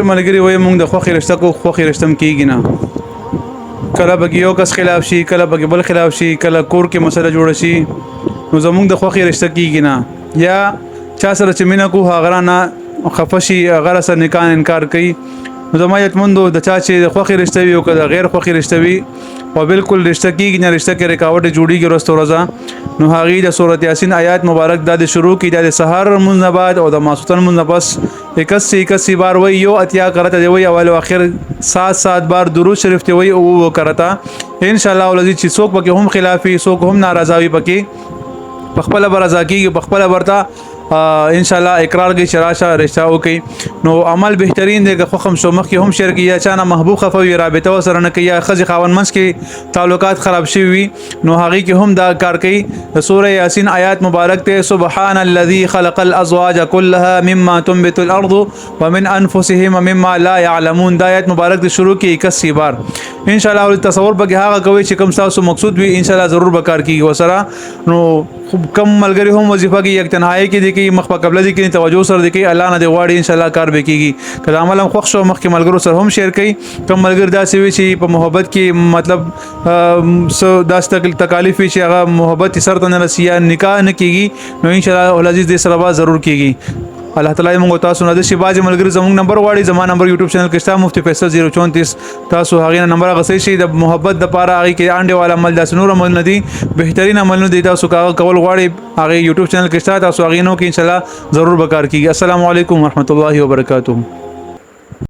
ډیر ملګری وای مونږ د خوخي رشتہ کو خوخي رشتم کیږي نه کله به یو کس خلاف شي کله به بل خلاف شي کله کور کې مسله جوړ شي نو زمونږ د خوخي رشتہ کیږي نه یا چا سره چې مینا کو هغه نه خفشي هغه سره نکاح انکار کوي نو زما یتمندو د چا چې د خوخي رشتہ وي او که د غیر خوخي رشتہ وي او بالکل رشتہ کیږي نه رشتہ کې رکاوټ جوړیږي ورسته ورځه نو هغه د سورۃ یاسین آیات مبارک د شروع کی د سحر منځ او د ماسوتن منځ بس 81 بار وی یو اتیا کرته دی وی اول او اخر 7 بار درود شریف ته وی او کرتا ان شاء الله ولذي چې څوک پکې هم خلافي څوک هم ناراضوي پکې بخپله برزا کیږي بخپله برتا ان شاء الله اقرار کی شراشه رشتہ وکي نو عمل بهترین دی که خم شو مخ کې هم شیر کی یا چانه محبوب خفوي رابطه وسره نه کوي یا خځه خاون منس کې تعلقات خراب شي وي نو هغه کې هم دا کار کوي د سوره یاسین آیات مبارک ته سبحان الذي خلق الازواج كلها مما تنبت الارض ومن انفسهم ومما لا يعلمون دا آیات مبارک د شروع کې 81 بار ان شاء الله تصور به هغه کوي چې کوم تاسو مقصود وي ان شاء الله ضرور به کار کیږي وسره نو کم ملګری هم وظیفه کې یک تنهایی کې دي کې مخ په قبل دي کې توجه سره دي کې الله نه دی غواړي ان شاء الله کار به کیږي کله عمل هم خوښ شو مخ کې ملګرو سره هم شیر کړي کم ملګر داسې وي چې په محبت کې مطلب سو داس تکالیف چې هغه محبت سره نه رسیا نکاح نه کیږي نو ان شاء الله العزیز دې سره ضرور کیږي الله تعالی موږ تاسو نه د شی باج ملګری زموږ نمبر واړي زموږ نمبر یوټیوب چینل کې ستا مفتی فیصل 034 تاسو هغه نمبر غسې شي د محبت د پاره هغه کې انډه والا عمل داس نور عمل ندي بهترین عمل ندي تاسو کول غواړي هغه یوټیوب چینل کې ستا تاسو هغه نو کې ان شاء الله ضرور وکړ کیږي السلام علیکم ورحمت الله وبرکاتہ